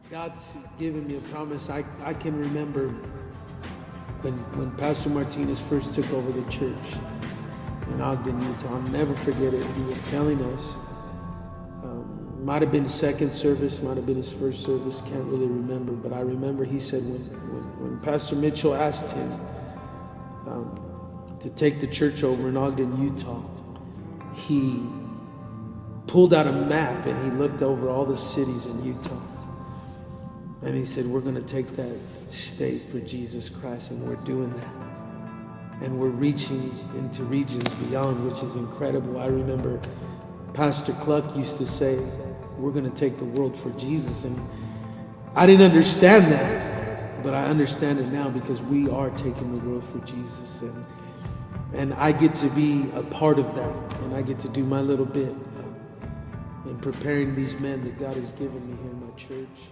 God's given me a promise. I can remember when Pastor Martinez first took over the church in Ogden, Utah. I'll never forget it. He was telling us, might have been second service, might have been his first service, can't really remember, but I remember he said when Pastor Mitchell asked him to take the church over in Ogden, Utah, he pulled out a map and he looked over all the cities in Utah. And he said, we're going to take that state for Jesus Christ, and we're doing that. And we're reaching into regions beyond, which is incredible. I remember Pastor Cluck used to say, we're going to take the world for Jesus. And I didn't understand that, but I understand it now because we are taking the world for Jesus. And I get to be a part of that, and I get to do my little bit in preparing these men that God has given me here in my church.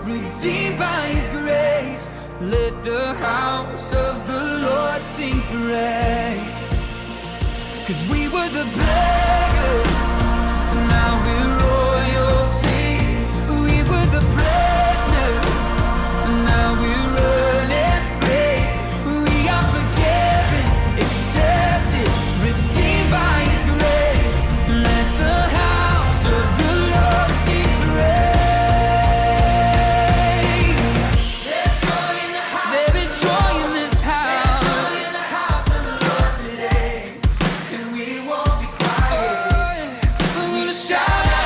Redeemed by His grace, let the house of the Lord sing praise. 'Cause we were the beggars, now we're royalty. We were the prisoners, now we're running free. We are forgiven, accepted, redeemed by His grace. Let the house of the Lord sing praise. Shout out.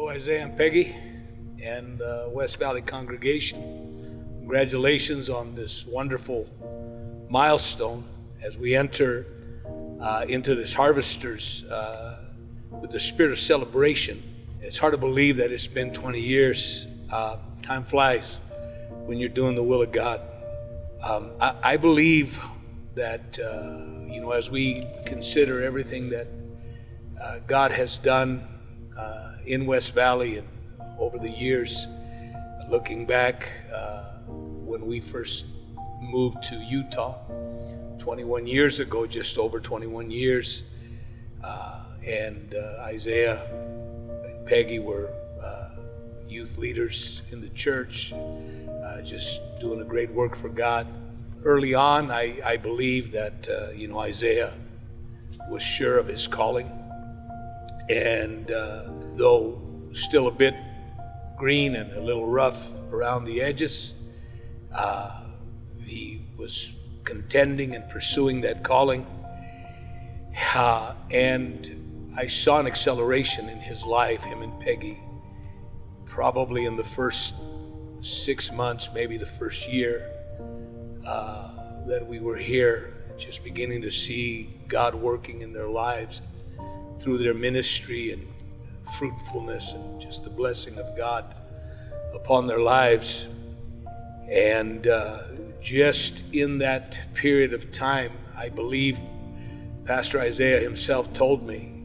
Hello, Isaiah and Peggy and the West Valley congregation. Congratulations on this wonderful milestone as we enter into this harvesters with the spirit of celebration. It's hard to believe that it's been 20 years. Time flies when you're doing the will of God. I believe that, as we consider everything that God has done in West Valley and over the years, looking back when we first moved to Utah 21 years ago, just over 21 years, and Isaiah and Peggy were youth leaders in the church, just doing a great work for God. Early on, I believe that, Isaiah was sure of his calling, and though still a bit green and a little rough around the edges, he was contending and pursuing that calling, and I saw an acceleration in his life, him and Peggy, probably in the first 6 months, maybe the first year that we were here, just beginning to see God working in their lives through their ministry and fruitfulness and just the blessing of God upon their lives. And just in that period of time, I believe Pastor Isaiah himself told me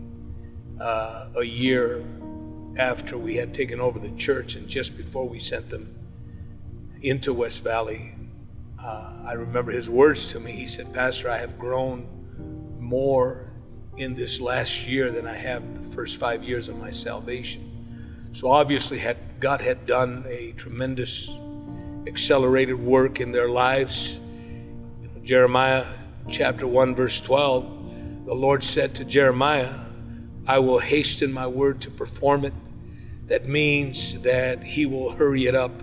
a year after we had taken over the church and just before we sent them into West Valley, I remember his words to me. He said, "Pastor, I have grown more in this last year than I have the first 5 years of my salvation." So obviously God had done a tremendous accelerated work in their lives. Jeremiah chapter 1 verse 12, the Lord said to Jeremiah, "I will hasten my word to perform it." That means that he will hurry it up.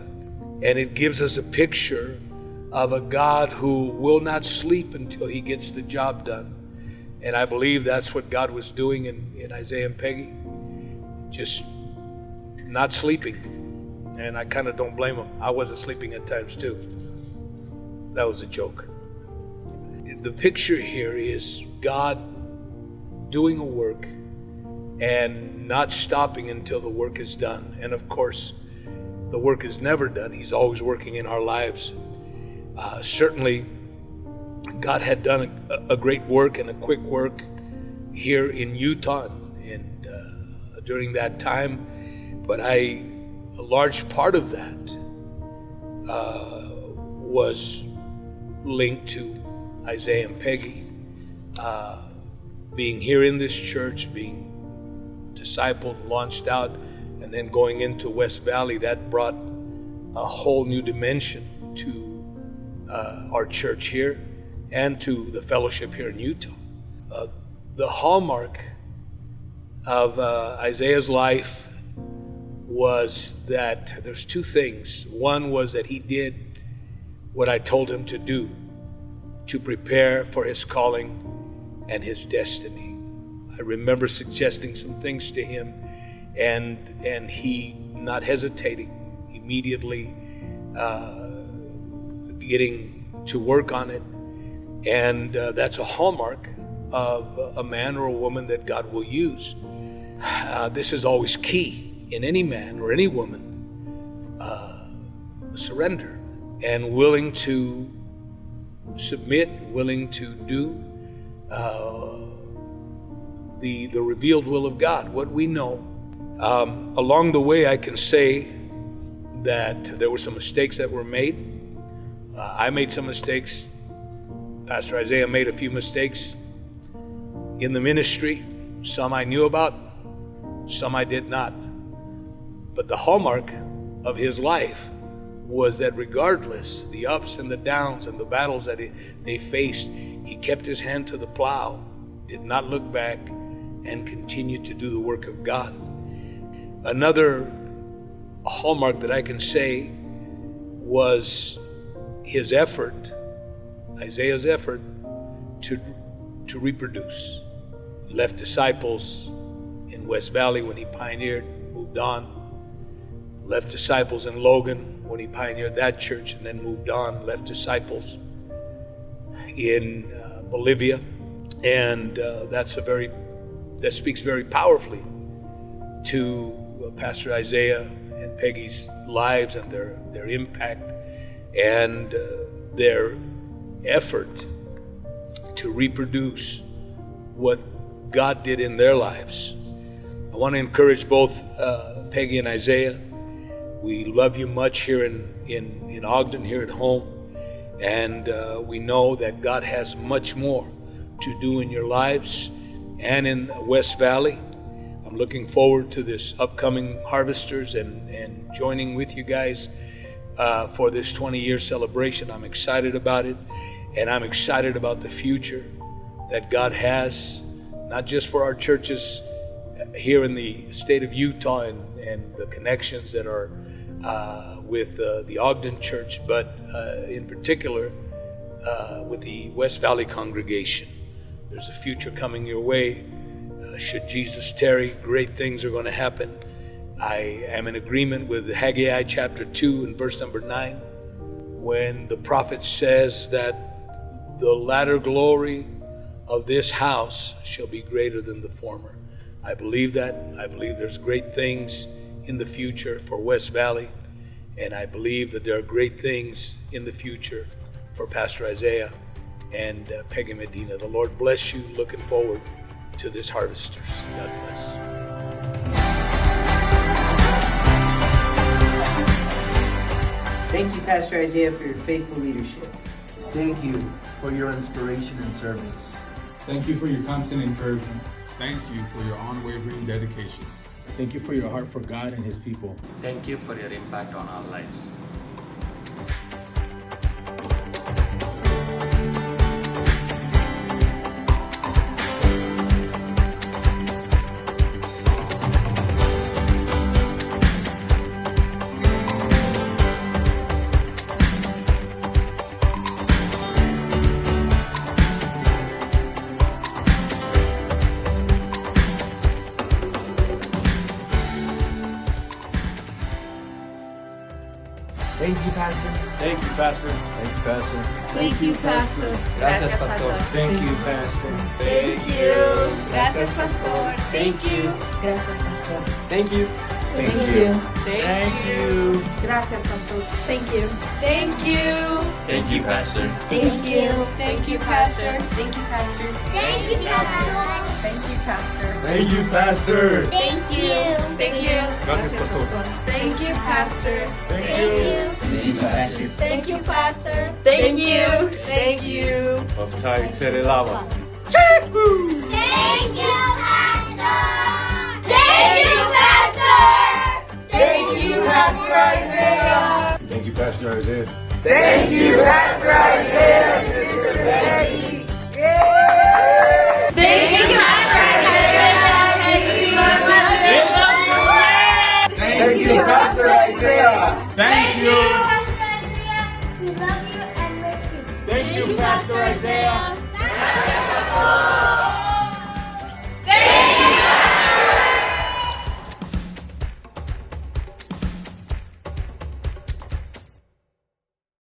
And it gives us a picture of a God who will not sleep until he gets the job done. And I believe that's what God was doing in Isaiah and Peggy, just not sleeping. And I kind of don't blame him. I wasn't sleeping at times too. That was a joke. The picture here is God doing a work and not stopping until the work is done. And of course, the work is never done. He's always working in our lives. Certainly, God had done a great work and a quick work here in Utah and during that time. But a large part of that was linked to Isaiah and Peggy being here in this church, being discipled, launched out, and then going into West Valley. That brought a whole new dimension to our church here and to the fellowship here in Utah. The hallmark of Isaiah's life was that there's two things. One was that he did what I told him to do to prepare for his calling and his destiny. I remember suggesting some things to him, and he, not hesitating, immediately getting to work on it. And that's a hallmark of a man or a woman that God will use. This is always key in any man or any woman, surrender and willing to submit, willing to do the revealed will of God, what we know. Along the way, I can say that there were some mistakes that were made. I made some mistakes. Pastor Isaiah made a few mistakes in the ministry. Some I knew about, some I did not. But the hallmark of his life was that regardless the ups and the downs and the battles that they faced, he kept his hand to the plow, did not look back, and continued to do the work of God. Another hallmark that I can say was his effort, Isaiah's effort to reproduce. He left disciples in West Valley when he pioneered moved on, left disciples in Logan when he pioneered that church, and then moved on, left disciples in Bolivia. And that speaks very powerfully to Pastor Isaiah and Peggy's lives and their impact and their effort to reproduce what God did in their lives. I want to encourage both Peggy and Isaiah. We love you much here in Ogden, here at home, and we know that God has much more to do in your lives and in West Valley. I'm looking forward to this upcoming Harvesters and joining with you guys for this 20-year celebration. I'm excited about it, and I'm excited about the future that God has, not just for our churches here in the state of Utah and the connections that are with the Ogden Church, but in particular with the West Valley congregation. There's a future coming your way. Should Jesus tarry, great things are going to happen. I am in agreement with Haggai chapter 2 and verse number 9, when the prophet says that the latter glory of this house shall be greater than the former. I believe that. I believe there's great things in the future for West Valley, and I believe that there are great things in the future for Pastor Isaiah and Peggy Medina. The Lord bless you. Looking forward to this Harvesters. God bless. Thank you, Pastor Isaiah, for your faithful leadership. Thank you for your inspiration and service. Thank you for your constant encouragement. Thank you for your unwavering dedication. Thank you for your heart for God and His people. Thank you for your impact on our lives. Thank you, Pastor. Thank you, Pastor. Thank you, Pastor. Thank you, Pastor. Gracias, Pastor. Thank you, Pastor. Thank you. Gracias, Pastor. Thank you. Gracias, Pastor. Thank you. Thank you. Thank you. Gracias, Pastor. Thank you. Thank you. Thank you, Pastor. Thank you. Thank you, Pastor. Thank you, Pastor. Thank you, Pastor. Thank you, Pastor. Thank you, Pastor. Thank you. Thank you. Gracias, Pastor. Thank you, Pastor. Thank Thank you. you. Thank you, Pastor. Thank you, Pastor. Thank you. Thank you. Offside Serelava. Thank you, Pastor. Thank you, Pastor. Thank you, Pastor Isaiah. Thank you, Pastor Isaiah. Thank you, Pastor Isaiah, Sister Peggy. Thank you, Pastor Isaiah. Thank you, Pastor Isaiah. Thank you.